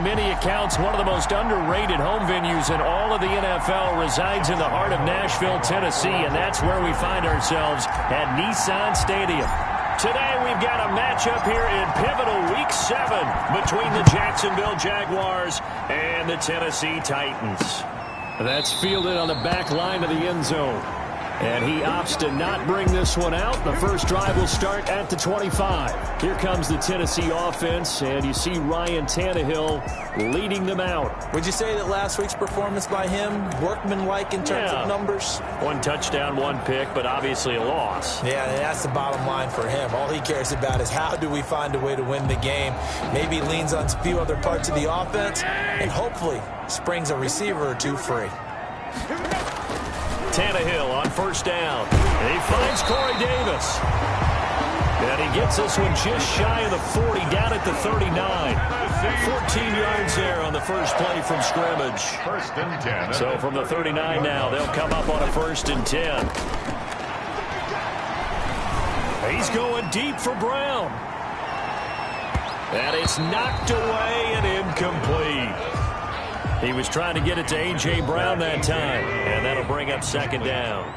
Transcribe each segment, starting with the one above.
many accounts, one of the most underrated home venues in all of the NFL resides in the heart of Nashville, Tennessee, and that's where we find ourselves at Nissan Stadium. Today we've got a matchup here in pivotal Week 7 between the Jacksonville Jaguars and the Tennessee Titans. That's fielded on the back line of the end zone. And he opts to not bring this one out. The first drive will start at the 25. Here comes the Tennessee offense, and you see Ryan Tannehill leading them out. Would you say that last week's performance by him, workmanlike in terms of numbers? 1 touchdown, 1 pick, but obviously a loss. Yeah, and that's the bottom line for him. All he cares about is how do we find a way to win the game. Maybe leans on a few other parts of the offense, and hopefully springs a receiver or two free. Tannehill on first down. And he finds Corey Davis. And he gets this one just shy of the 40, down at the 39. 14 yards there on the first play from scrimmage. First and 10. So from the 39 now, they'll come up on a first and 10. He's going deep for Brown. And it's knocked away and incomplete. He was trying to get it to A.J. Brown that time, and that'll bring up second down.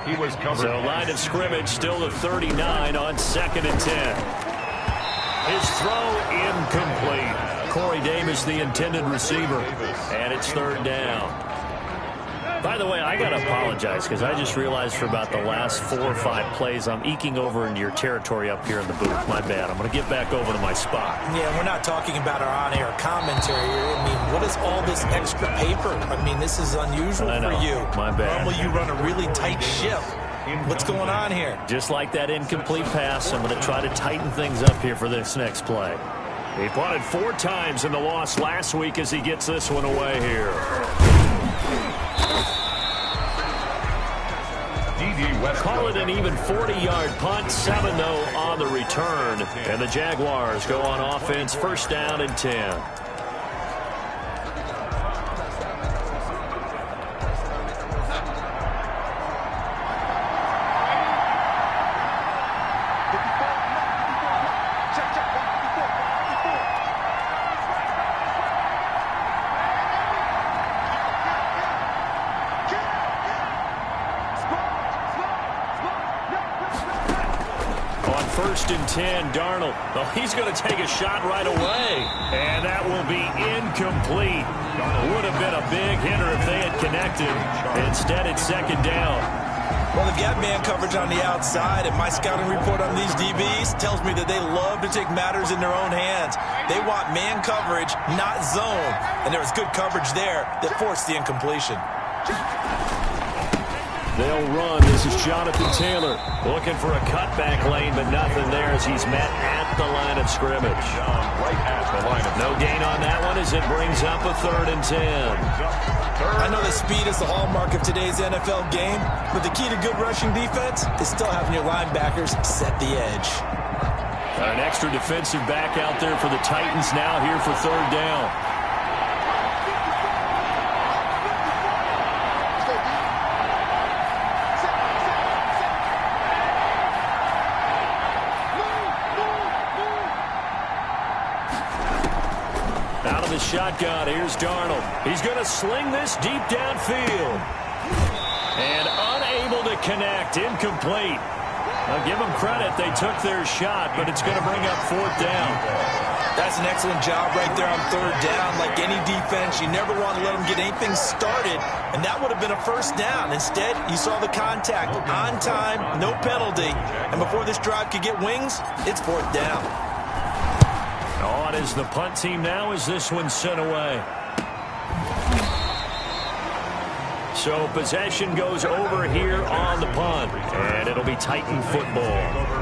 He was covered. So line of scrimmage still the 39 on second and 10. His throw incomplete. Corey Davis, the intended receiver, and it's third down. By the way, I got to apologize because I just realized for about the last 4 or 5 plays, I'm eking over into your territory up here in the booth. My bad. I'm going to get back over to my spot. Yeah, we're not talking about our on-air commentary here. I mean, what is all this extra paper? I mean, this is unusual for you. My bad. Normally you run a really tight ship. What's going on here? Just like that incomplete pass, I'm going to try to tighten things up here for this next play. He punted 4 times in the loss last week as he gets this one away here. Call it an even 40-yard punt, 7 though on the return. And the Jaguars go on offense, first down and 10. First and 10, Darnold. Well, he's going to take a shot right away. And that will be incomplete. Would have been a big hitter if they had connected. Instead, it's second down. Well, they've got man coverage on the outside, and my scouting report on these DBs tells me that they love to take matters in their own hands. They want man coverage, not zone. And there was good coverage there that forced the incompletion. They'll run. This is Jonathan Taylor looking for a cutback lane, but nothing there as he's met at the line of scrimmage. Right at the line of no gain on that one as it brings up a third and 10. I know that speed is the hallmark of today's NFL game, but the key to good rushing defense is still having your linebackers set the edge. An extra defensive back out there for the Titans now here for third down. Shotgun. Here's Darnold. He's going to sling this deep downfield. And unable to connect. Incomplete. I'll give them credit. They took their shot, but it's going to bring up fourth down. That's an excellent job right there on third down. Like any defense, you never want to let them get anything started, and that would have been a first down. Instead, you saw the contact on time, no penalty, and before this drive could get wings, it's fourth down. On is the punt team now as this one's sent away. So possession goes over here on the punt, and it'll be Titan football.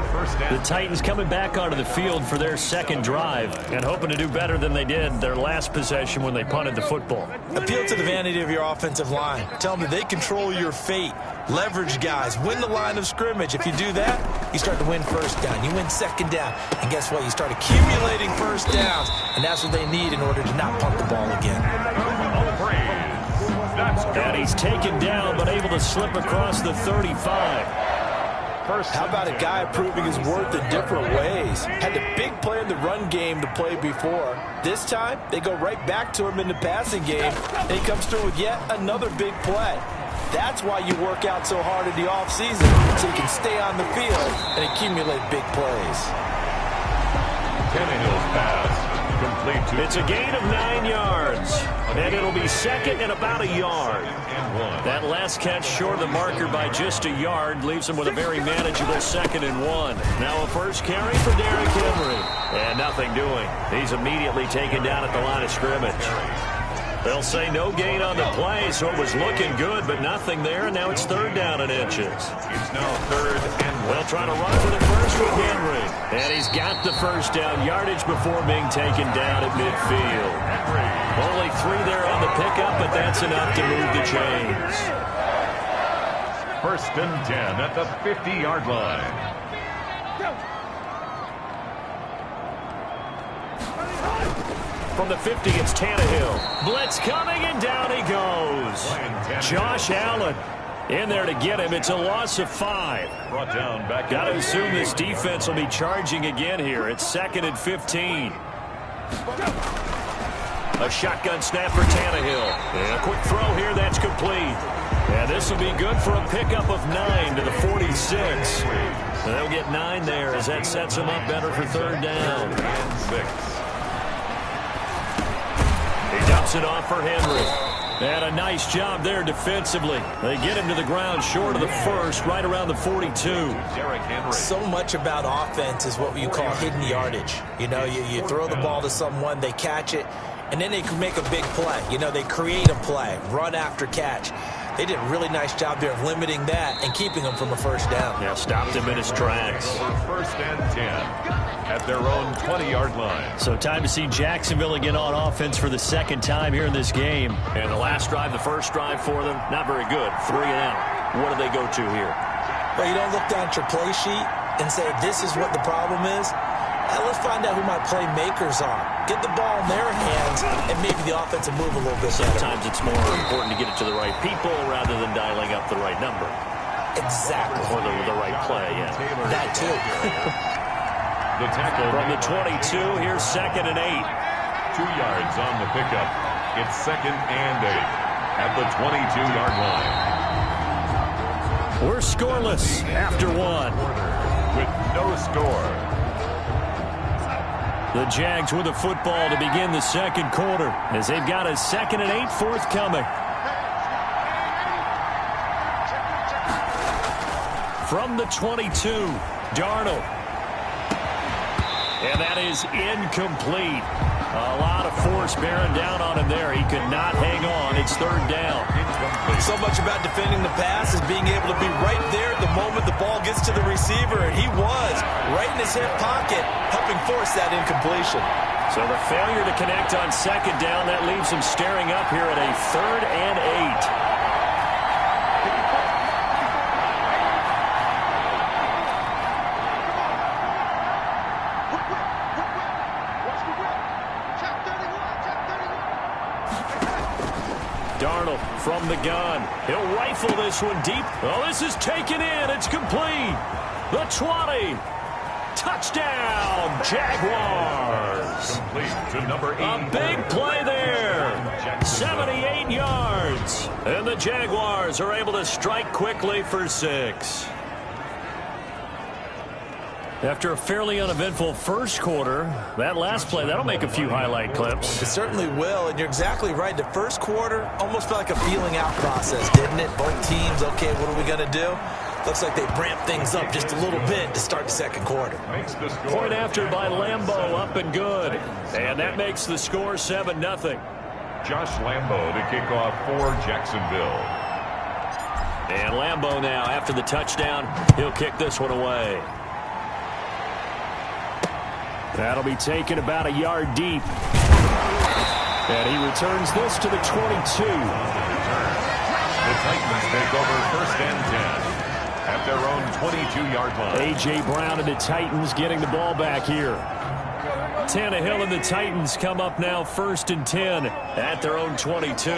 The Titans coming back onto the field for their second drive and hoping to do better than they did their last possession when they punted the football. Appeal to the vanity of your offensive line. Tell them that they control your fate. Leverage guys. Win the line of scrimmage. If you do that, you start to win first down. You win second down. And guess what? You start accumulating first downs. And that's what they need in order to not punt the ball again. And he's taken down but able to slip across the 35. How about a guy proving his worth in different ways? Had a big play in the run game to play before. This time, they go right back to him in the passing game, and he comes through with yet another big play. That's why you work out so hard in the offseason, so you can stay on the field and accumulate big plays. Tannehill's pass complete to... It's a gain of 9 yards, and it'll be second and about a yard. That last catch short of the marker by just a yard leaves him with a very manageable 2nd and 1. Now a first carry for Derrick Henry. And nothing doing. He's immediately taken down at the line of scrimmage. They'll say no gain on the play, so it was looking good, but nothing there, and now it's 3rd down and inches. It's now 3rd and 1. They'll try to run for the first with Henry. And he's got the first down yardage before being taken down at midfield. Only 3 there on the pickup, but that's enough to move the chains. 1st and 10 at the 50-yard line. From the 50, it's Tannehill. Blitz coming, and down he goes. Josh Allen in there to get him. It's a loss of 5. Brought down back. Got to assume this defense will be charging again here. It's 2nd and 15. A shotgun snap for Tannehill. And a quick throw here, that's complete. And this will be good for a pickup of 9 to the 46. And they'll get 9 there as that sets them up better for 3rd down. And 6. He dumps it off for Henry. And a nice job there defensively. They get him to the ground short of the first, right around the 42. Derrick Henry. So much about offense is what you call hidden yardage. You know, you throw the ball to someone, they catch it, and then they can make a big play. You know, they create a play, run after catch. They did a really nice job there of limiting that and keeping him from a first down. Yeah, stopped him in his tracks. 1st and 10 at their own 20-yard line. So time to see Jacksonville again on offense for the 2nd time here in this game. And the last drive, the first drive for them, not very good. 3 and out. What do they go to here? Well, you don't look down at your play sheet and say, this is what the problem is. Let's find out who my playmakers are. Get the ball in their hands, and maybe the offense will move a little bit better. Sometimes it's more important to get it to the right people rather than dialing up the right number. Exactly. Or the right play, yeah. That too. The tackle from the 22, here's 2nd and 8. 2 yards on the pickup. It's 2nd and 8 at the 22-yard line. We're scoreless after 1. With no score. The Jags with the football to begin the 2nd quarter as they've got a 2nd and 8 forthcoming. From the 22, Darnold. And that is incomplete. A lot of force bearing down on him there. He could not hang on. It's 3rd down. So much about defending the pass is being able to be right there at the moment the ball gets to the receiver, and he was right in his hip pocket, helping force that incompletion. So the failure to connect on 2nd down, that leaves him staring up here at a 3rd and 8. Darnold from the gun. He'll rifle this one deep. Oh, this is taken in. It's complete. The 20. Touchdown, Jaguars. Complete to number 8. A big play there. 78 yards. And the Jaguars are able to strike quickly for 6. After a fairly uneventful first quarter, that last play, that'll make a few highlight clips. It certainly will, and you're exactly right. The first quarter almost felt like a feeling out process, didn't it? Both teams, okay, what are we going to do? Looks like they ramped things up just a little bit to start the 2nd quarter. Point after by Lambeau, up and good. And that makes the score 7-0. Josh Lambeau to kick off for Jacksonville. And Lambeau now, after the touchdown, he'll kick this one away. That'll be taken about a yard deep. And he returns this to the 22. The Titans take over 1st and 10 at their own 22-yard line. A.J. Brown and the Titans getting the ball back here. Tannehill and the Titans come up now 1st and 10 at their own 22.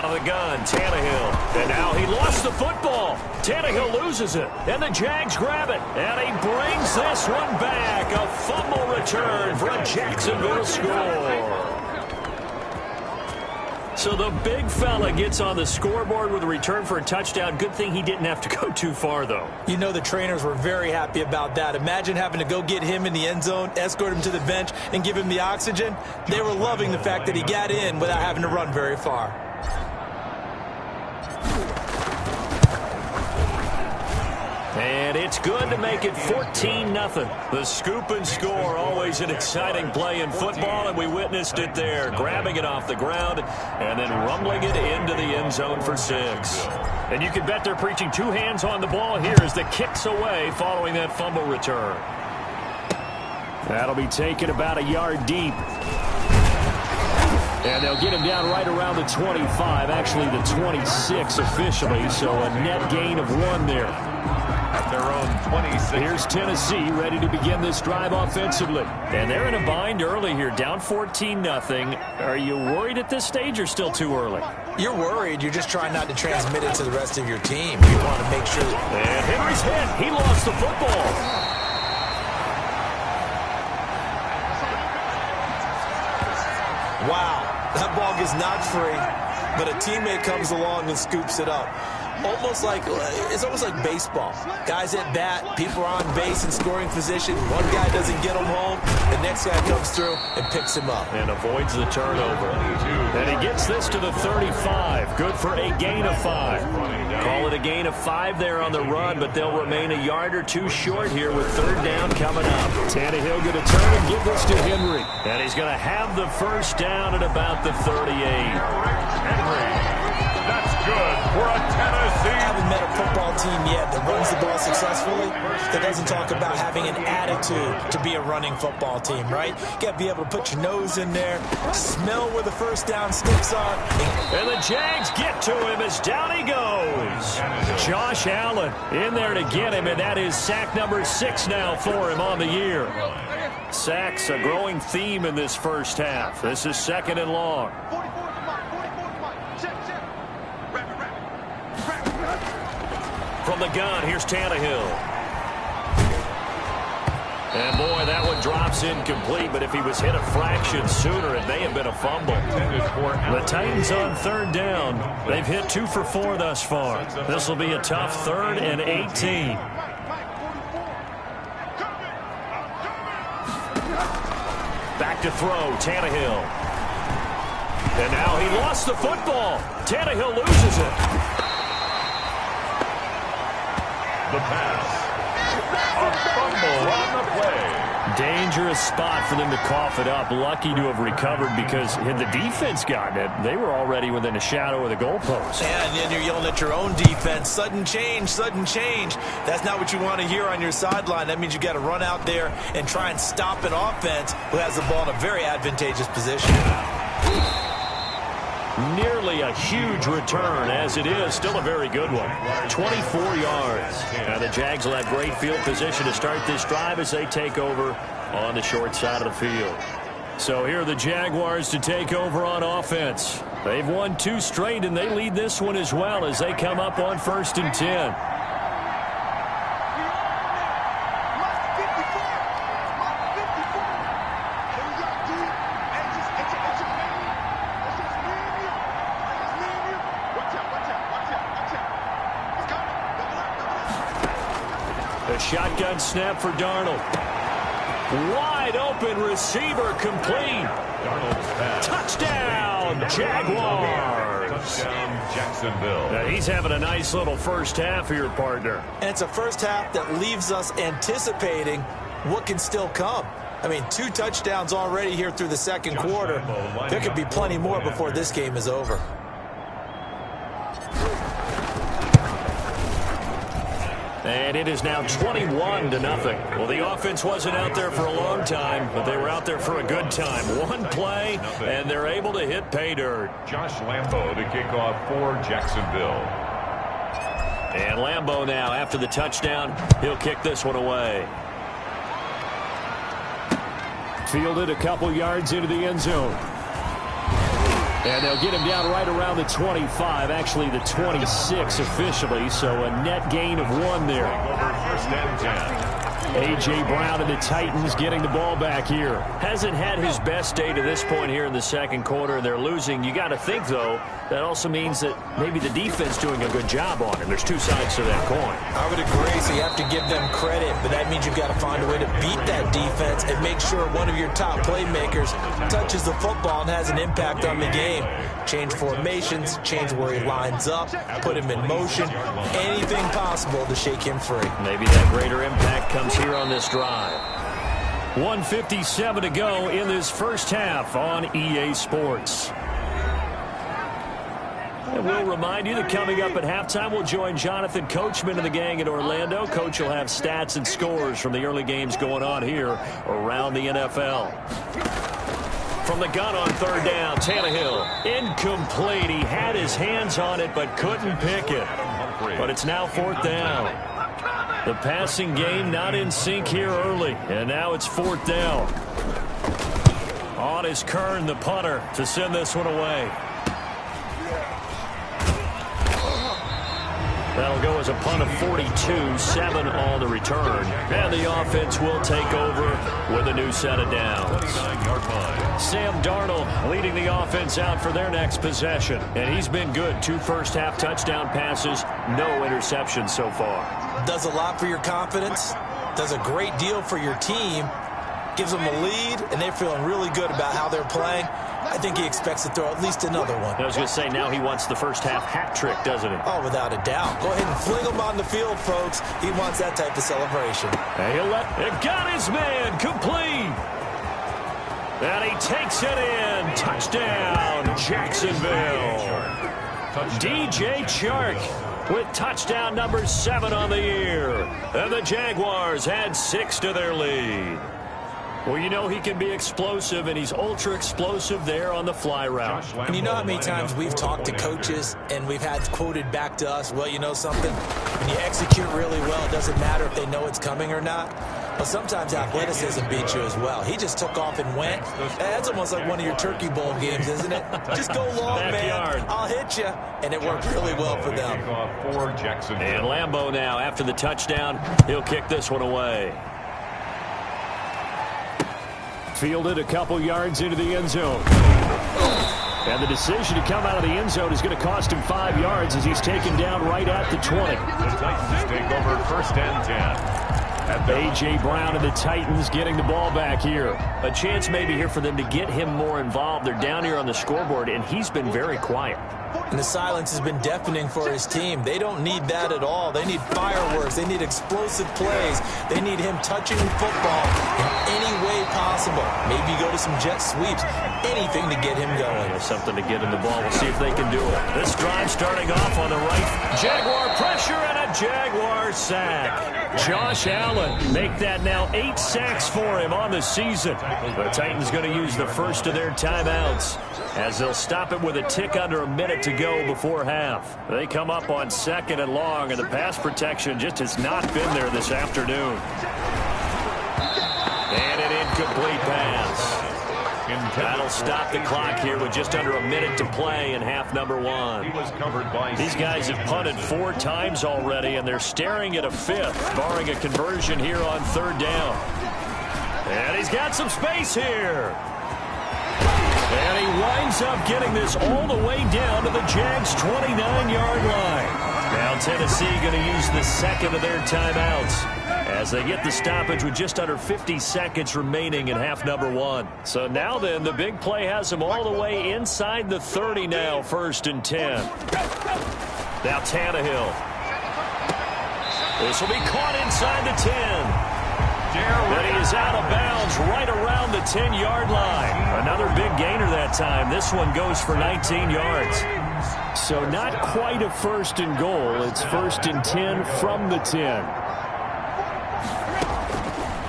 Out of the gun, Tannehill. And now he lost the football. Tannehill loses it. And the Jags grab it. And he brings this one back. A fumble return for a Jacksonville score. So the big fella gets on the scoreboard with a return for a touchdown. Good thing he didn't have to go too far, though. You know the trainers were very happy about that. Imagine having to go get him in the end zone, escort him to the bench, and give him the oxygen. They were loving the fact that he got in without having to run very far. And it's good to make it 14-0. The scoop and score, always an exciting play in football, and we witnessed it there, grabbing it off the ground and then rumbling it into the end zone for 6. And you can bet they're preaching 2 hands on the ball here as the kick's away following that fumble return. That'll be taken about a yard deep. And they'll get him down right around the 25, actually the 26 officially, so a net gain of 1 there. At their own 26. Here's Tennessee ready to begin this drive offensively. And they're in a bind early here, down 14-0. Are you worried at this stage or still too early? You're worried. You're just trying not to transmit it to the rest of your team. You want to make sure. And Henry's hit. He lost the football. Wow, that ball gets knocked free, but a teammate comes along and scoops it up. It's almost like baseball. Guys at bat, people are on base in scoring position. One guy doesn't get him home. The next guy comes through and picks him up. And avoids the turnover. And he gets this to the 35. Good for a gain of 5. Call it a gain of 5 there on the run, but they'll remain a yard or 2 short here with 3rd down coming up. Tannehill going to turn and give this to Henry. And he's going to have the first down at about the 38. Henry. That's good for a Tennessee. I haven't met a football team yet that runs the ball successfully that doesn't talk about having an attitude to be a running football team, right? You got to be able to put your nose in there, smell where the first down sticks are. And the Jags get to him as down he goes. Josh Allen in there to get him, and that is sack number 6 now for him on the year. Sacks a growing theme in this first half. This is 2nd and long. From the gun, here's Tannehill. And boy, that one drops incomplete, but if he was hit a fraction sooner, it may have been a fumble. The Titans on 3rd down. They've hit 2 for 4 thus far. This will be a tough 3rd and 18. Back to throw, Tannehill. And now he lost the football. Tannehill loses it. The pass. A fumble on the play. Dangerous spot for them to cough it up. Lucky to have recovered because had the defense gotten it, they were already within a shadow of the goalpost. Yeah, and then you're yelling at your own defense. Sudden change, sudden change. That's not what you want to hear on your sideline. That means you got to run out there and try and stop an offense who has the ball in a very advantageous position. Nearly a huge return, as it is still a very good one. 24 yards. Now the Jags will have great field position to start this drive as they take over on the short side of the field. So here are the Jaguars to take over on offense. They've won 2 straight, and they lead this one as well as they come up on 1st and 10. A shotgun snap for Darnold. Wide open receiver complete. Darnold's pass. Touchdown, Jaguars. Touchdown, Jacksonville. He's having a nice little first half here, partner. And it's a first half that leaves us anticipating what can still come. I mean, 2 touchdowns already here through the 2nd quarter. There could be plenty more before this game is over. And it is now 21-0. Well, the offense wasn't out there for a long time, but they were out there for a good time. 1 play, and they're able to hit pay dirt. Josh Lambo to kick off for Jacksonville. And Lambo now, after the touchdown, he'll kick this one away. Fielded a couple yards into the end zone. And they'll get him down right around the 25, actually the 26 officially, so a net gain of 1 there. First and 10. A.J. Brown and the Titans getting the ball back here. Hasn't had his best day to this point here in the second quarter, and they're losing. You got to think, though, that also means that maybe the defense doing a good job on him. There's two sides to that coin. I would agree, so you have to give them credit, but that means you've got to find a way to beat that defense and make sure one of your top playmakers touches the football and has an impact on the game. Change formations, change where he lines up, put him in motion, anything possible to shake him free. Maybe that greater impact comes here on this drive. 1:57 to go in this first half on EA Sports. And we'll remind you that coming up at halftime, we'll join Jonathan Coachman and the gang in Orlando. Coach will have stats and scores from the early games going on here around the NFL. From the gun on third down, Tannehill. Incomplete. He had his hands on it but couldn't pick it. But it's now fourth down. The passing game not in sync here early, and now it's fourth down. On is Kern, the punter, to send this one away. That'll go as a punt of 42, 7 on the return. And the offense will take over with a new set of downs. Sam Darnold leading the offense out for their next possession. And he's been good. 2 first-half touchdown passes, no interceptions so far. Does a lot for your confidence, does a great deal for your team, gives them a lead, and they're feeling really good about how they're playing. I think he expects to throw at least another one. I was going to say, now he wants the first half hat trick, doesn't he? Oh, without a doubt. Go ahead and fling him on the field, folks. He wants that type of celebration. And he'll got his man complete. And he takes it in. Touchdown, Jacksonville. DJ Chark with touchdown number 7 on the year. And the Jaguars add 6 to their lead. Well, you know he can be explosive, and he's ultra-explosive there on the fly route. And you know how many times we've talked to coaches, and we've had quoted back to us, well, you know something? When you execute really well, it doesn't matter if they know it's coming or not. Well, sometimes athleticism beats you as well. He just took off and went. That's almost like one of your Turkey Bowl games, isn't it? Just go long, man. I'll hit you. And it worked really well for them. And Lambeau now, after the touchdown, he'll kick this one away. Fielded a couple yards into the end zone. And the decision to come out of the end zone is going to cost him 5 yards as he's taken down right at the 20. The Titans take over first and 10. A.J. Brown and the Titans getting the ball back here. A chance maybe here for them to get him more involved. They're down here on the scoreboard, and he's been very quiet. And the silence has been deafening for his team. They don't need that at all. They need fireworks. They need explosive plays. They need him touching the football in any way possible. Maybe go to some jet sweeps. Anything to get him going. There's something to get him the ball. We'll see if they can do it. This drive starting off on the right. Jaguar pressure and a Jaguar sack. Josh Allen make that now 8 sacks for him on the season. The Titans going to use the first of their timeouts as they'll stop it with a tick under a minute to go before half. They come up on 2nd and long, and the pass protection just has not been there this afternoon. And an incomplete pass. That'll stop the clock here with just under a minute to play in half number 1. These guys have punted 4 times already, and they're staring at a 5th, barring a conversion here on 3rd down. And he's got some space here. And he winds up getting this all the way down to the Jags' 29-yard line. Now Tennessee going to use the second of their timeouts as they get the stoppage with just under 50 seconds remaining in half number 1. So now then, the big play has them all the way inside the 30 now, 1st and 10. Now Tannehill. This will be caught inside the 10. And he is out of bounds right around the 10-yard line. Another big gainer that time. This one goes for 19 yards. So not quite a 1st and goal. It's 1st and 10 from the 10.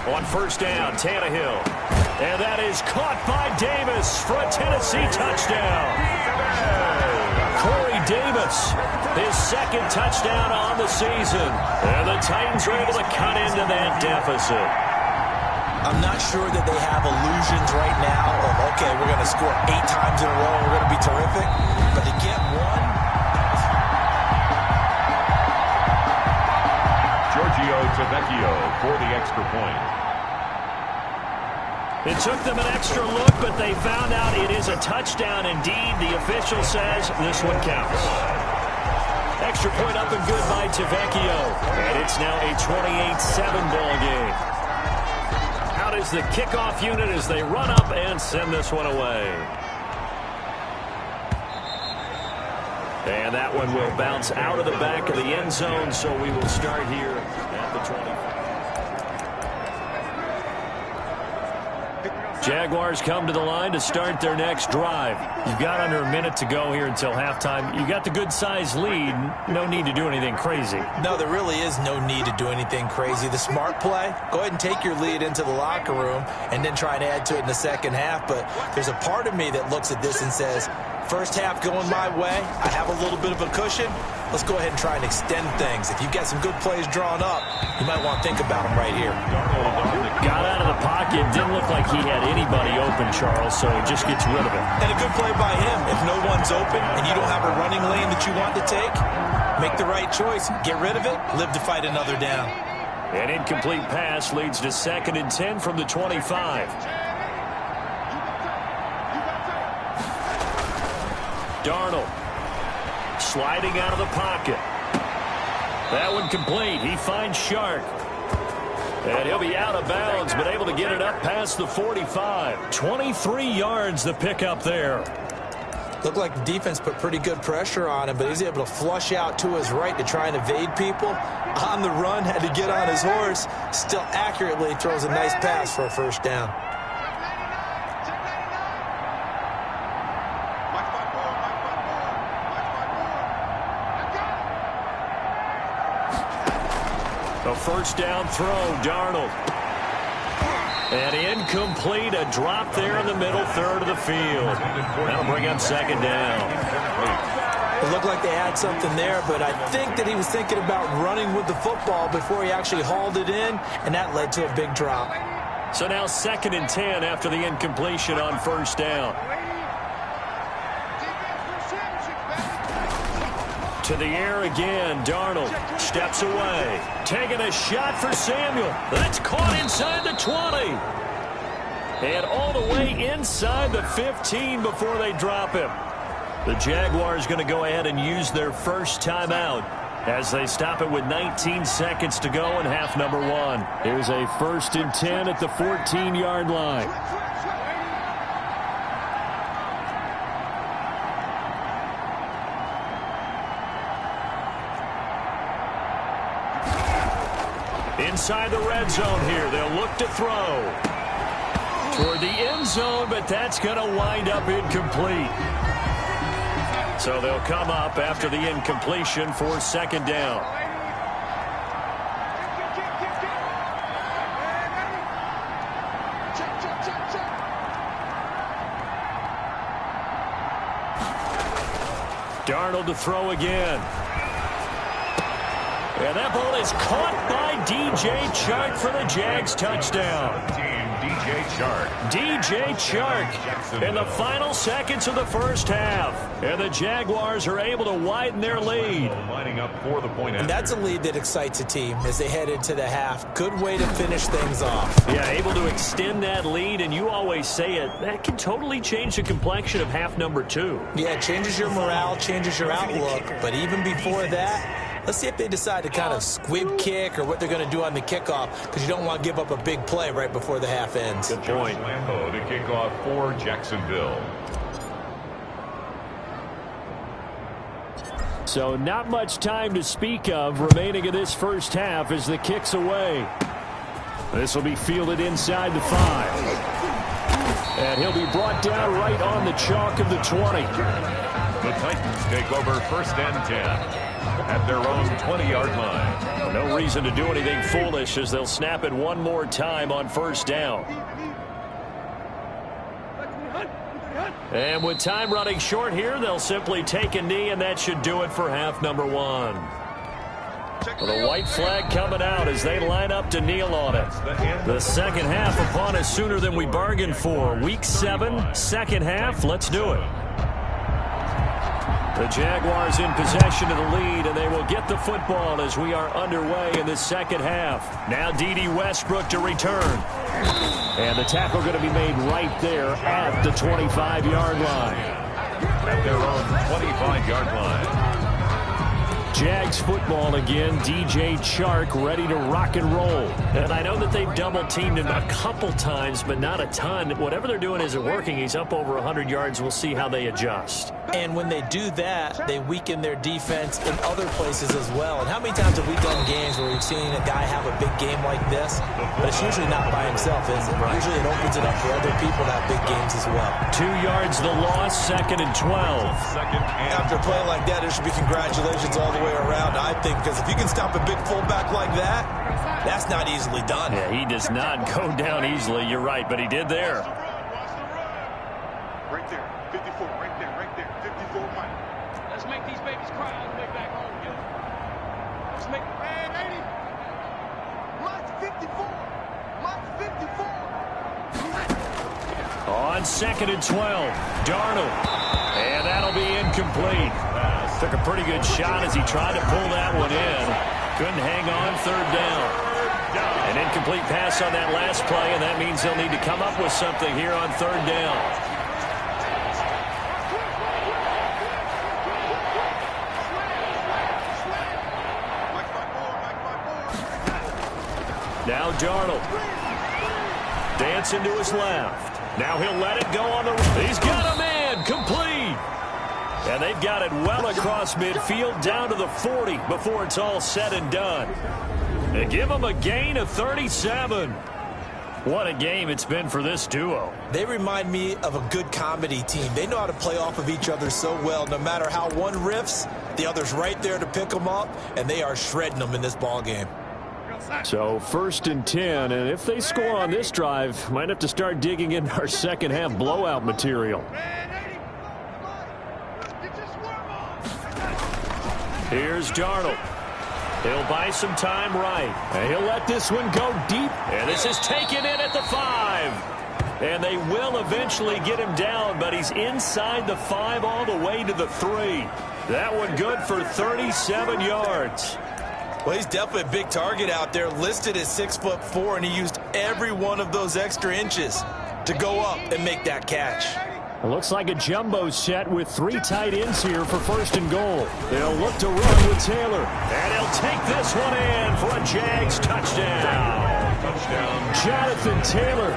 On 1st down, Tannehill. And that is caught by Davis for a Tennessee touchdown. Corey Davis, his 2nd touchdown on the season. And the Titans are able to cut into that deficit. I'm not sure that they have illusions right now of, okay, we're going to score 8 times in a row and we're going to be terrific. But to get one. Tavecchio for the extra point. It took them an extra look, but they found out it is a touchdown indeed. The official says this one counts. Extra point up and good by Tavecchio. And it's now a 28-7 ball game. Out is the kickoff unit as they run up and send this one away. And that one will bounce out of the back of the end zone, so we will start here at the 20. Jaguars come to the line to start their next drive. You've got under a minute to go here until halftime. You've got the good-sized lead. No need to do anything crazy. No, there really is no need to do anything crazy. The smart play, go ahead and take your lead into the locker room and then try and add to it in the second half. But there's a part of me that looks at this and says, first half going my way, I have a little bit of a cushion. Let's go ahead and try and extend things. If you've got some good plays drawn up, you might want to think about them right here. Got out of the pocket. Didn't look like he had anybody open, Charles, so he just gets rid of it. And a good play by him. If no one's open and you don't have a running lane that you want to take, make the right choice. Get rid of it. Live to fight another down. An incomplete pass leads to 2nd and 10 from the 25. Darnold sliding out of the pocket. That one complete. He finds Shark. And he'll be out of bounds, but able to get it up past the 45. 23 yards the pickup there. Looked like the defense put pretty good pressure on him, but he was able to flush out to his right to try and evade people. On the run, had to get on his horse. Still accurately throws a nice pass for a first down. A first down throw, Darnold. And incomplete, a drop there in the middle third of the field. That'll bring up 2nd down. It looked like they had something there, but I think that he was thinking about running with the football before he actually hauled it in, and that led to a big drop. So now 2nd and 10 after the incompletion on first down. To the air again, Darnold steps away. Taking a shot for Samuel. That's caught inside the 20. And all the way inside the 15 before they drop him. The Jaguars going to go ahead and use their first timeout as they stop it with 19 seconds to go in half number 1. Here's a 1st and 10 at the 14-yard line. Inside the red zone here, they'll look to throw toward the end zone, but that's going to wind up incomplete. So they'll come up after the incompletion for 2nd down. Darnold to throw again. And that ball is caught by DJ Chark for the Jags touchdown. DJ Chark. DJ Chark in the final seconds of the first half. And the Jaguars are able to widen their lead. Lining up for the point. And that's a lead that excites a team as they head into the half. Good way to finish things off. Yeah, able to extend that lead, and you always say it, that can totally change the complexion of half number 2. Yeah, it changes your morale, changes your outlook. But even before that, let's see if they decide to kind of squib kick or what they're going to do on the kickoff, because you don't want to give up a big play right before the half ends. Good point. Lambeau to kick off for Jacksonville. So not much time to speak of remaining in this first half as the kick's away. This will be fielded inside the 5. And he'll be brought down right on the chalk of the 20. The Titans take over 1st and 10 at their own 20-yard line. No reason to do anything foolish as they'll snap it one more time on first down. And with time running short here, they'll simply take a knee, and that should do it for half number 1. Well, the white flag coming out as they line up to kneel on it. The second half upon us sooner than we bargained for. Week 7, second half. Let's do it. The Jaguars in possession of the lead, and they will get the football as we are underway in the second half. Now D.D. Westbrook to return. And the tackle going to be made right there at the 25-yard line. At their own 25-yard line. Jags football again. DJ Chark ready to rock and roll. And I know that they've double-teamed him a couple times, but not a ton. Whatever they're doing isn't working. He's up over 100 yards. We'll see how they adjust. And when they do that, they weaken their defense in other places as well. And how many times have we done games where we've seen a guy have a big game like this? But it's usually not by himself, is it? Right. Usually it opens it up for other people to have big games as well. 2 yards the loss, 2nd and 12. After a play like that, there should be congratulations all the way around, I think, because if you can stop a big fullback like that, that's not easily done. Yeah, he does not go down easily. You're right, but he did there. Right there, 54, right there, 54, Mike. Let's make these babies cry all the way back home, yo. Let's make, man, 80. Mike's 54. Mike's 54. On 2nd and 12, Darnold. And that'll be incomplete. Took a pretty good shot as he tried to pull that one in. Couldn't hang on, 3rd down. An incomplete pass on that last play, and that means they'll need to come up with something here on 3rd down. Now Darnold. Dancing to his left. Now he'll let it go on the... He's got a man. Complete. And they've got it well across midfield down to the 40 before it's all said and done. They give him a gain of 37. What a game it's been for this duo. They remind me of a good comedy team. They know how to play off of each other so well. No matter how one riffs, the other's right there to pick them up, and they are shredding them in this ball game. So 1st and 10, and if they score on this drive, might have to start digging in our second half blowout material. Here's Darnold. He'll buy some time right. And he'll let this one go deep. And this is taken in at the 5. And they will eventually get him down, but he's inside the 5 all the way to the 3. That one good for 37 yards. Well, he's definitely a big target out there, listed at 6'4", and he used every one of those extra inches to go up and make that catch. It looks like a jumbo set with 3 tight ends here for 1st and goal. They'll look to run with Taylor. And he'll take this one in for a Jags touchdown. Jonathan Taylor,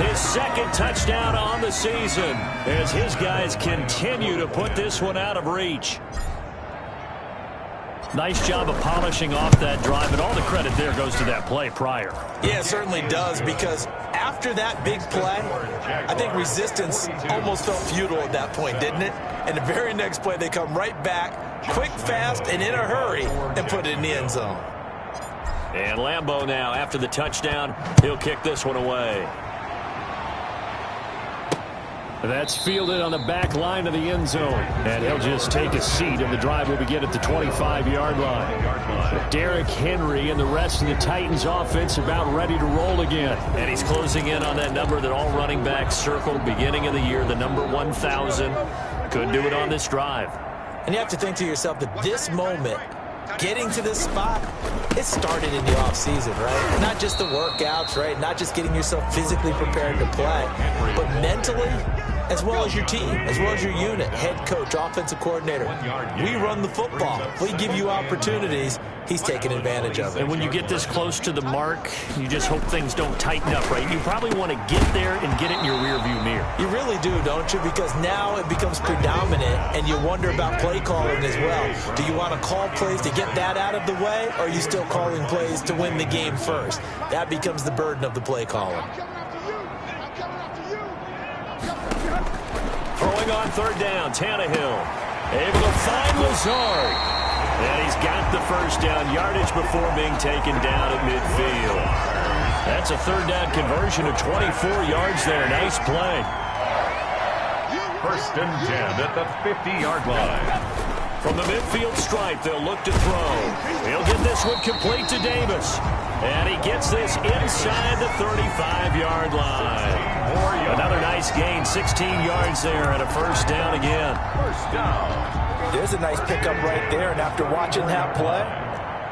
his 2nd touchdown on the season as his guys continue to put this one out of reach. Nice job of polishing off that drive, and all the credit there goes to that play prior. Yeah, it certainly does, because after that big play, I think resistance almost felt futile at that point, didn't it? And the very next play, they come right back, quick, fast, and in a hurry, and put it in the end zone. And Lambeau now, after the touchdown, he'll kick this one away. That's fielded on the back line of the end zone. And he'll just take a seat, and the drive will begin at the 25-yard line. Derrick Henry and the rest of the Titans offense about ready to roll again. And he's closing in on that number that all running backs circled beginning of the year, the number 1,000. Couldn't do it on this drive. And you have to think to yourself that this moment, getting to this spot, it started in the offseason, right? Not just the workouts, right? Not just getting yourself physically prepared to play, but mentally, as well as your team, as well as your unit, head coach, offensive coordinator. We run the football. We give you opportunities. He's taking advantage of it. And when you get this close to the mark, you just hope things don't tighten up, right? You probably want to get there and get it in your rearview mirror. You really do, don't you? Because now it becomes predominant, and you wonder about play calling as well. Do you want to call plays to get that out of the way, or are you still calling plays to win the game first? That becomes the burden of the play calling. Throwing on 3rd down, Tannehill. Able to find Lazard. And he's got the 1st down yardage before being taken down at midfield. That's a 3rd down conversion of 24 yards there. Nice play. 1st and 10 at the 50-yard line. From the midfield stripe, they'll look to throw. He'll get this one complete to Davis. And he gets this inside the 35-yard line. Another nice gain, 16 yards there, and a first down again. First down. There's a nice pickup right there, and after watching that play,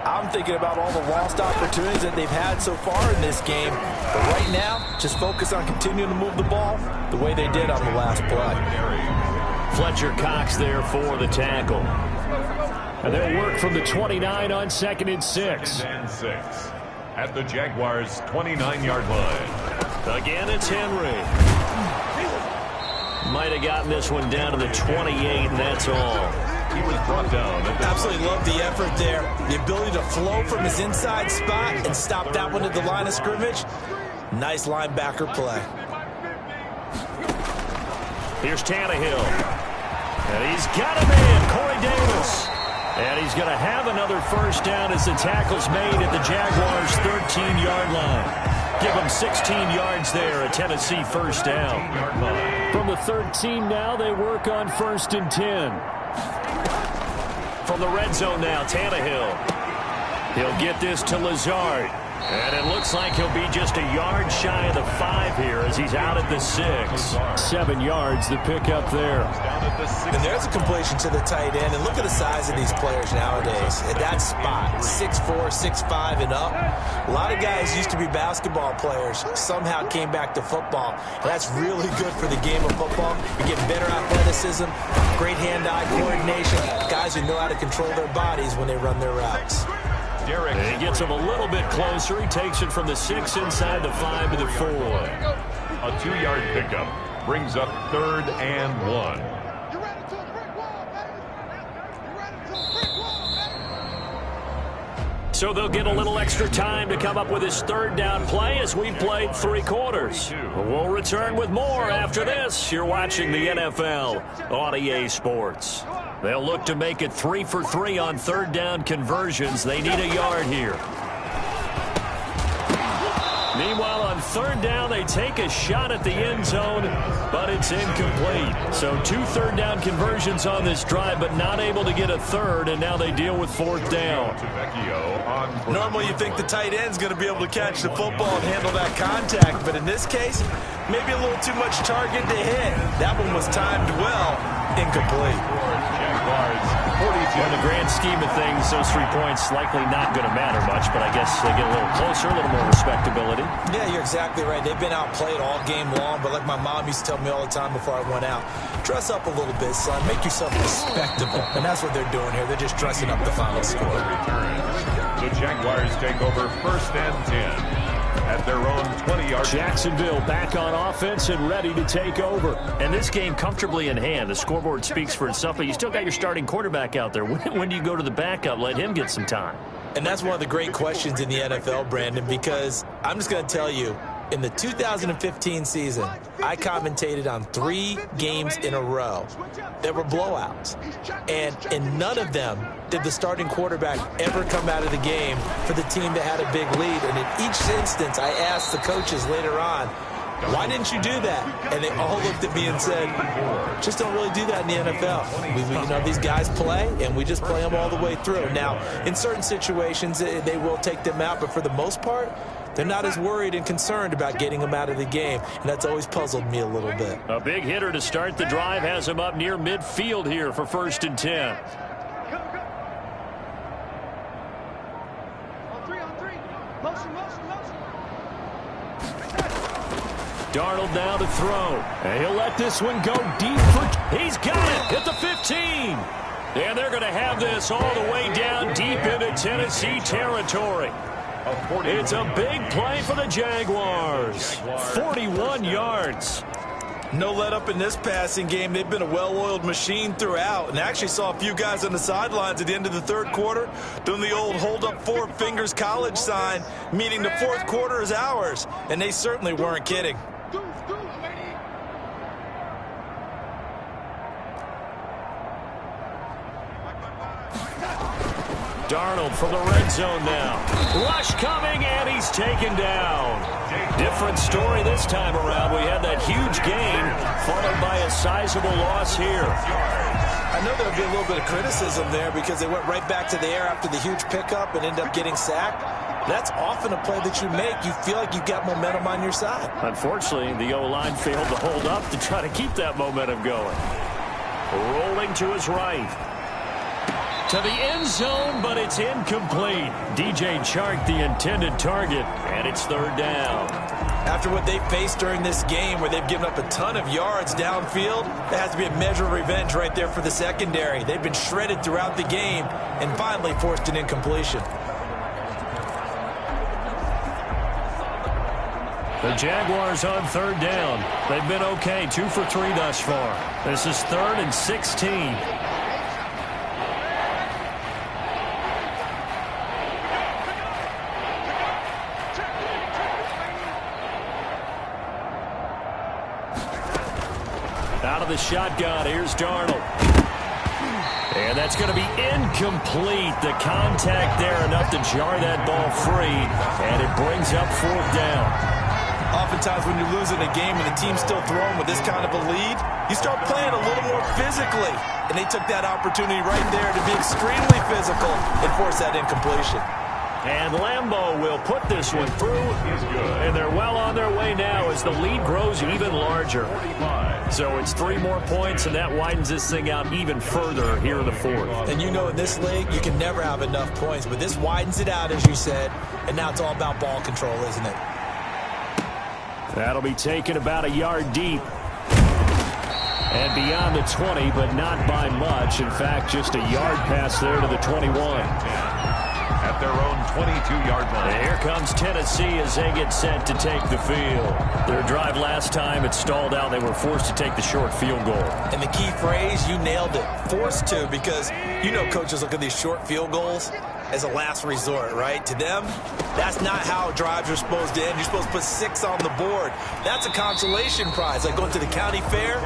I'm thinking about all the lost opportunities that they've had so far in this game. But right now, just focus on continuing to move the ball the way they did on the last play. Fletcher Cox there for the tackle. And they'll work from the 29 on 2nd and 6. 2nd and 6 at the Jaguars' 29-yard line. Again, it's Henry. Might have gotten this one down to the 28, and that's all. He was brought down. Absolutely love the effort there. The ability to flow from his inside spot and stop that one at the line of scrimmage. Nice linebacker play. Here's Tannehill. And he's got him in, Corey Davis. And he's going to have another first down as the tackle's made at the Jaguars' 13-yard line. Give them 16 yards there, a Tennessee first down. From the 13 now, they work on 1st and 10. From the red zone now, Tannehill. He'll get this to Lazard. And it looks like he'll be just a yard shy of the 5 here as he's out at the 6. 7 yards, the pickup there. And there's a completion to the tight end. And look at the size of these players nowadays. At that spot, 6'4", 6'5", and up. A lot of guys used to be basketball players, somehow came back to football. And that's really good for the game of football. You're getting better athleticism, great hand-eye coordination, guys who know how to control their bodies when they run their routes. And he gets him a little bit closer. He takes it from the 6 inside the 5 to the 4. A 2-yard pickup brings up 3rd and 1. So they'll get a little extra time to come up with his 3rd down play as we've played 3 quarters. We'll return with more after this. You're watching the NFL on EA Sports. They'll look to make it 3 for 3 on 3rd down conversions. They need a yard here. Meanwhile, on 3rd down, they take a shot at the end zone, but it's incomplete. So 2 3rd down conversions on this drive, but not able to get a 3rd, and now they deal with 4th down. Normally you think the tight end's going to be able to catch the football and handle that contact, but in this case, maybe a little too much target to hit. That one was timed well, incomplete. In the grand scheme of things, those 3 points likely not going to matter much, but I guess they get a little closer, a little more respectability. Yeah, you're exactly right. They've been outplayed all game long, but like my mom used to tell me all the time before I went out, dress up a little bit, son. Make yourself respectable. And that's what they're doing here. They're just dressing up the final score. The Jaguars take over 1st and 10. At their own 20-yard. Jacksonville back on offense and ready to take over. And this game comfortably in hand. The scoreboard speaks for itself, but you still got your starting quarterback out there. When do you go to the backup? Let him get some time. And that's one of the great questions in the NFL, Brandon, because I'm just going to tell you, in the 2015 season, I commentated on 3 games in a row that were blowouts. And in none of them did the starting quarterback ever come out of the game for the team that had a big lead. And in each instance, I asked the coaches later on, why didn't you do that? And they all looked at me and said, just don't really do that in the NFL. These guys play, and we just play them all the way through. Now, in certain situations, they will take them out, but for the most part, they're not as worried and concerned about getting them out of the game, and that's always puzzled me a little bit. A big hitter to start the drive has him up near midfield here for 1st and 10. Darnold now to throw. And he'll let this one go deep for... He's got it at the 15. And they're going to have this all the way down deep into Tennessee territory. It's a big play for the Jaguars. 41 yards. No let up in this passing game. They've been a well-oiled machine throughout, and actually saw a few guys on the sidelines at the end of the 3rd quarter doing the old hold up 4 fingers college sign, meaning the 4th quarter is ours, and they certainly weren't kidding. Darnold from the red zone now. Rush coming, and he's taken down. Different story this time around. We had that huge gain, followed by a sizable loss here. I know there'll be a little bit of criticism there because they went right back to the air after the huge pickup and ended up getting sacked. That's often a play that you make. You feel like you've got momentum on your side. Unfortunately, the O-line failed to hold up to try to keep that momentum going. Rolling to his right. To the end zone, but it's incomplete. DJ Chark, the intended target, and it's third down. After what they faced during this game where they've given up a ton of yards downfield, there has to be a measure of revenge right there for the secondary. They've been shredded throughout the game and finally forced an incompletion. The Jaguars on third down. They've been okay, 2 for 3 thus far. This is 3rd and 16. Out of the shotgun, here's Darnold. And that's going to be incomplete. The contact there enough to jar that ball free, and it brings up 4th down. Oftentimes when you're losing a game and the team's still throwing with this kind of a lead, you start playing a little more physically. And they took that opportunity right there to be extremely physical and force that incompletion. And Lambeau will put this one through, and they're well on their way now as the lead grows even larger. So it's 3 more points, and that widens this thing out even further here in the 4th. And you know in this league, you can never have enough points, but this widens it out, as you said, and now it's all about ball control, isn't it? That'll be taken about a yard deep. And beyond the 20, but not by much. In fact, just a yard pass there to the 21. At their own 22-yard line. And here comes Tennessee as they get set to take the field. Their drive last time, it stalled out. They were forced to take the short field goal. And the key phrase, you nailed it, forced to, because you know coaches look at these short field goals as a last resort, right? To them, that's not how drives are supposed to end. You're supposed to put 6 on the board. That's a consolation prize, like going to the county fair.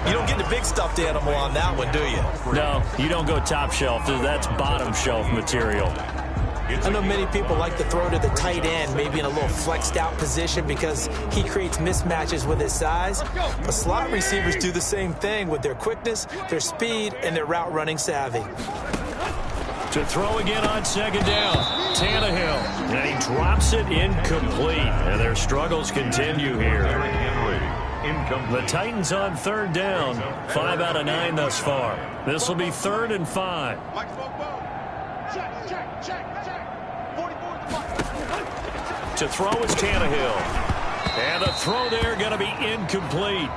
You don't get the big stuffed animal on that one, do you? No, you don't go top shelf. That's bottom shelf material. I know many people like to throw to the tight end, maybe in a little flexed out position because he creates mismatches with his size. But slot receivers do the same thing with their quickness, their speed, and their route running savvy. To throw again on 2nd down, Tannehill. And he drops it incomplete. And their struggles continue here. The Titans on 3rd down, 5 out of 9 thus far. This will be 3rd and 5. To throw is Tannehill. And the throw there going to be incomplete.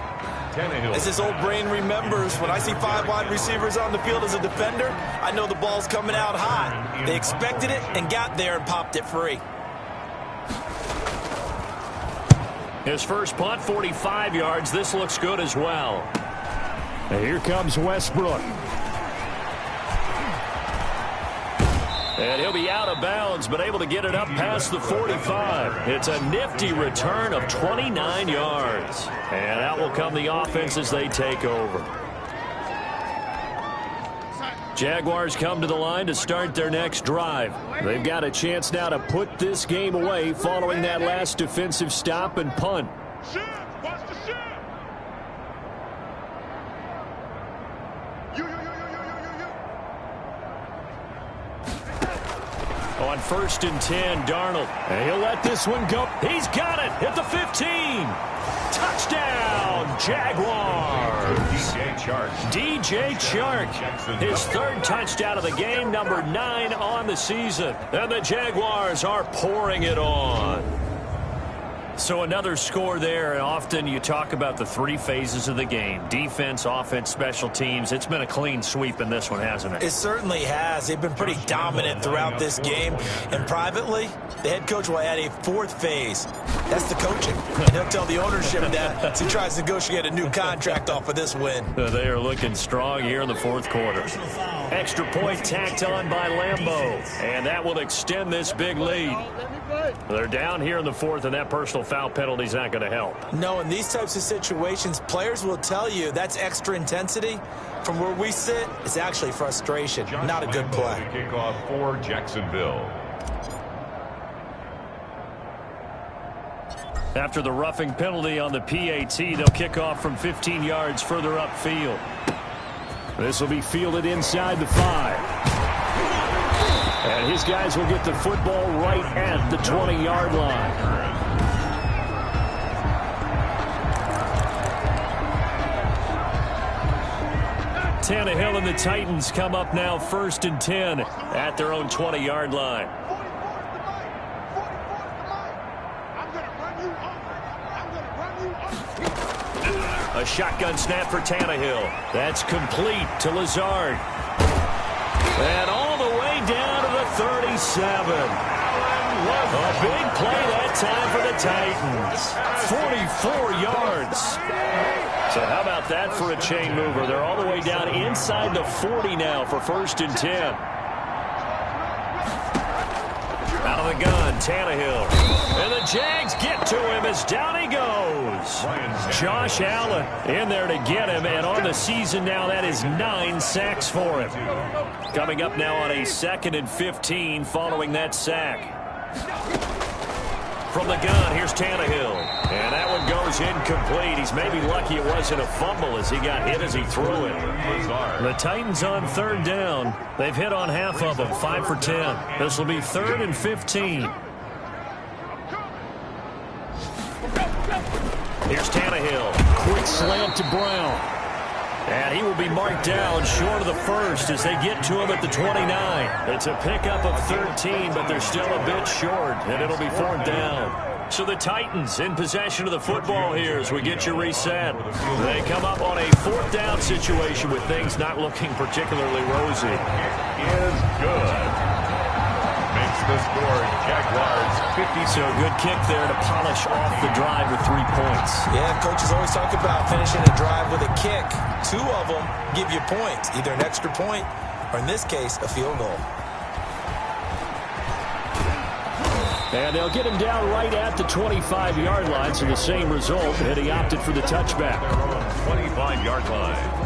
As his old brain remembers, when I see 5 wide receivers on the field as a defender, I know the ball's coming out hot. They expected it and got there and popped it free. His first punt, 45 yards. This looks good as well. And here comes Westbrook. And he'll be out of bounds, but able to get it up past the 45. It's a nifty return of 29 yards. And out will come the offense as they take over. Jaguars come to the line to start their next drive. They've got a chance now to put this game away following that last defensive stop and punt. On 1st and 10, Darnold. And he'll let this one go. He's got it at the 15. Touchdown, Jaguars. DJ Chark. His 3rd touchdown of the game, number 9 on the season. And the Jaguars are pouring it on. So another score there, and often you talk about the 3 phases of the game. Defense, offense, special teams. It's been a clean sweep in this one, hasn't it? It certainly has. They've been pretty dominant throughout this game. And privately, the head coach will add a 4th phase. That's the coaching. And he'll tell the ownership that as he tries to negotiate a new contract off of this win. They are looking strong here in the 4th quarter. Extra point tacked on by Lambeau. And that will extend this big lead. They're down here in the 4th, and that personal foul penalty is not going to help. No, in these types of situations, players will tell you that's extra intensity. From where we sit, it's actually frustration, not a good play. Kickoff for Jacksonville. After the roughing penalty on the PAT, they'll kick off from 15 yards further upfield. This will be fielded inside the 5. And his guys will get the football right at the 20-yard line. Tannehill and the Titans come up now 1st and 10 at their own 20-yard line. A shotgun snap for Tannehill. That's complete to Lazard. And all the way down to the 37. A big play that time for the Titans. 44 yards. So how about that for a chain mover? They're all the way down inside the 40 now for 1st and 10. Out of the gun, Tannehill. And the Jags get to him as down he goes. Josh Allen in there to get him. And on the season now, that is 9 sacks for him. Coming up now on a 2nd and 15 following that sack. From the gun, here's Tannehill. And that one goes incomplete. He's maybe lucky it wasn't a fumble as he got hit as he threw it. The Titans on 3rd down. They've hit on half of them, 5 for 10. This will be 3rd and 15. Here's Tannehill. Quick slant to Brown. And he will be marked down short of the 1st as they get to him at the 29. It's a pickup of 13, but they're still a bit short, and it'll be 4th down. So the Titans in possession of the football here as we get you reset. They come up on a 4th down situation with things not looking particularly rosy. Is good. Makes the score Jaguars 50. So a good kick there to polish off the drive with 3 points. Yeah, coaches always talk about finishing a drive with a kick. 2 of them give you points, either an extra point or, in this case, a field goal. And they'll get him down right at the 25-yard line, so the same result, and he opted for the touchback. 25-yard line.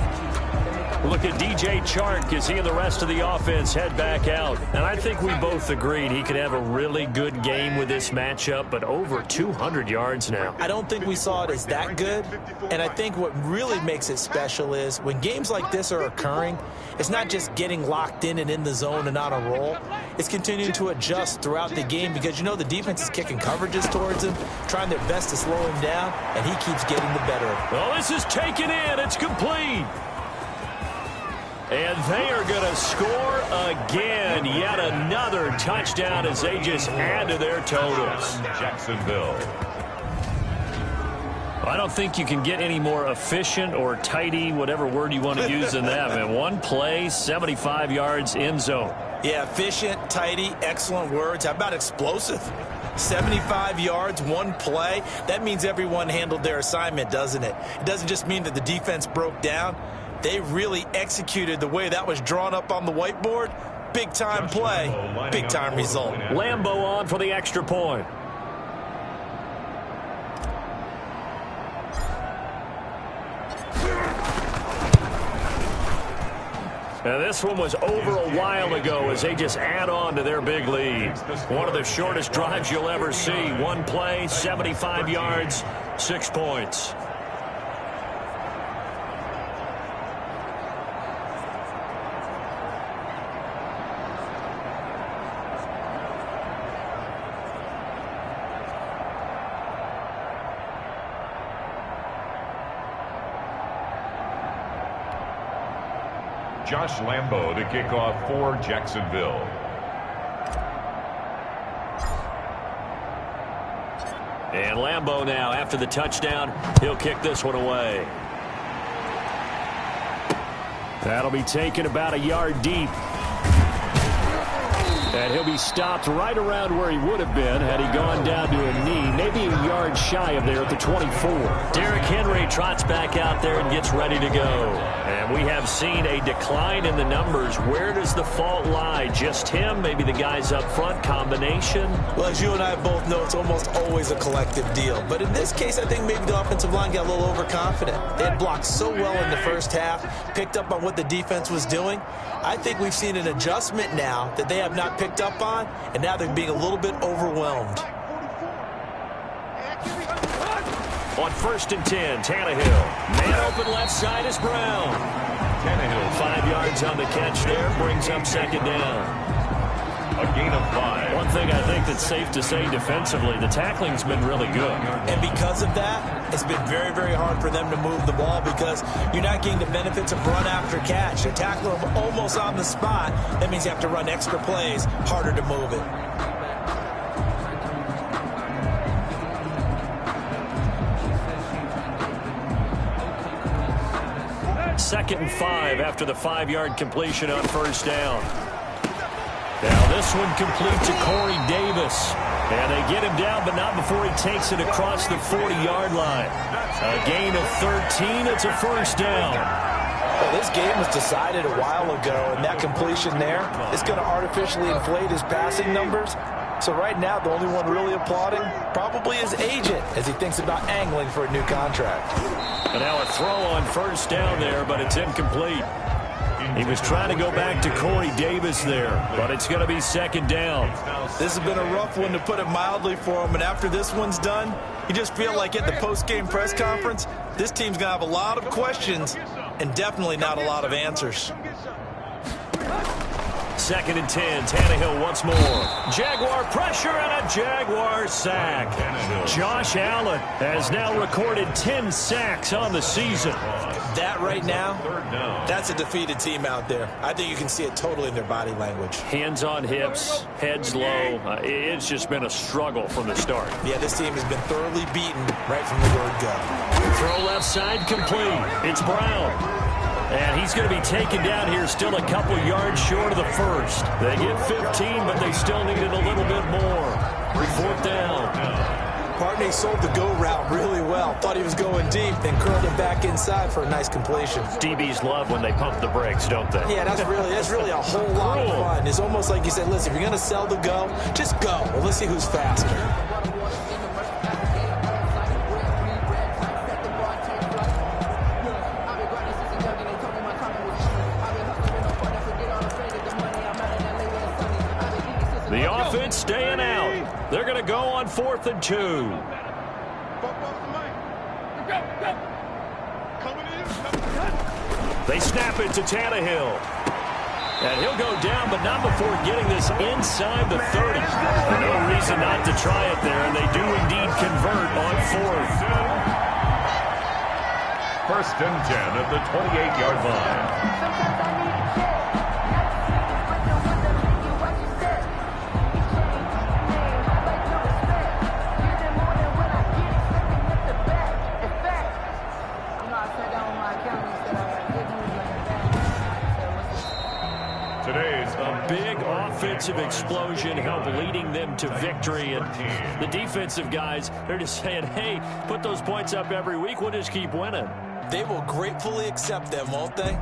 Look at DJ Chark as he and the rest of the offense head back out. And I think we both agreed he could have a really good game with this matchup, but over 200 yards now. I don't think we saw it as that good. And I think what really makes it special is when games like this are occurring, it's not just getting locked in and in the zone and on a roll. It's continuing to adjust throughout the game because, you know, the defense is kicking coverages towards him, trying their best to slow him down, and he keeps getting the better of it. Well, this is taken in. It's complete. And they are going to score again. Yet another touchdown as they just add to their totals. Jacksonville. I don't think you can get any more efficient or tidy, whatever word you want to use in that. Man, one play, 75 yards, end zone. Yeah, efficient, tidy, excellent words. How about explosive? 75 yards, one play. That means everyone handled their assignment, doesn't it? It doesn't just mean that the defense broke down. They really executed the way that was drawn up on the whiteboard. Big-time play, big-time result. Lambeau on for the extra point. Now this one was over a while ago as they just add on to their big lead. One of the shortest drives you'll ever see. One play, 75 yards, 6 points. Josh Lambeau to kick off for Jacksonville. And Lambeau now, after the touchdown, he'll kick this one away. That'll be taken about a yard deep. And he'll be stopped right around where he would have been had he gone down to a knee, maybe a yard shy of there at the 24. Derrick Henry trots back out there and gets ready to go. And we have seen a decline in the numbers. Where does the fault lie? Just him? Maybe the guys up front? Combination? Well, as you and I both know, it's almost always a collective deal. But in this case, I think maybe the offensive line got a little overconfident. They had blocked so well in the first half, picked up on what the defense was doing. I think we've seen an adjustment now that they have not picked up on, and now they're being a little bit overwhelmed. On 1st and 10, Tannehill. Man open left side is Brown. Tannehill 5 yards on the catch there. Brings up second down. A gain of 5. One thing I think that's safe to say defensively, the tackling's been really good. And because of that, it's been very, very hard for them to move the ball because you're not getting the benefits of run after catch. They tackle them almost on the spot. That means you have to run extra plays, harder to move it. Second and 5 after the 5-yard completion on first down. Now this one complete to Corey Davis. And they get him down, but not before he takes it across the 40-yard line. A gain of 13. It's a first down. Well, this game was decided a while ago, and that completion there is going to artificially inflate his passing numbers. So right now, the only one really applauding probably his agent as he thinks about angling for a new contract. And now a throw on first down there, but it's incomplete. He was trying to go back to Corey Davis there, but it's going to be second down. This has been a rough one, to put it mildly, for him. And after this one's done, you just feel like at the post-game press conference, this team's going to have a lot of questions and definitely not a lot of answers. Second and 10, Tannehill once more. Jaguar pressure and a Jaguar sack. Josh Allen has now recorded 10 sacks on the season. That right now, that's a defeated team out there. I think you can see it totally in their body language. Hands on hips, heads low. It's just been a struggle from the start. Yeah, this team has been thoroughly beaten right from the word go. Throw left side complete. It's Brown. And he's going to be taken down here, still a couple yards short of the first. They get 15, but they still needed a little bit more. Fourth down. Partney sold the go route really well. Thought he was going deep, then curled it back inside for a nice completion. DBs love when they pump the brakes, don't they? Yeah, that's really a whole lot of fun. It's almost like you said, listen, if you're going to sell the go, just go. Well, let's see who's faster. The offense staying out. They're going to go on 4th and 2. They snap it to Tannehill. And he'll go down, but not before getting this inside the 30. No reason not to try it there, and they do indeed convert on 4th. First and 10 at the 28-yard line. Big offensive explosion helped leading them to victory. And the defensive guys, they're just saying, hey, put those points up every week. We'll just keep winning. They will gratefully accept them, won't they?